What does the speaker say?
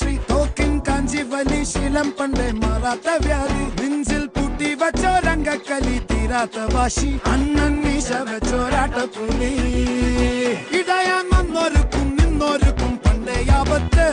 മാറി തോക്കിൻ കാഞ്ചി വലി ശീലം പണ്ടേ മാറാത്ത വ്യാധി നെഞ്ചിൽ പൂട്ടി വച്ചോരംഗക്കലി തീരാത്ത വാശി അണ്ണൻ മീശ വെച്ചോരാട്ടപ്പുലി ഇടയാൻ വന്നോർക്കും നിന്നോർക്കും പണ്ടേ ആപത്ത്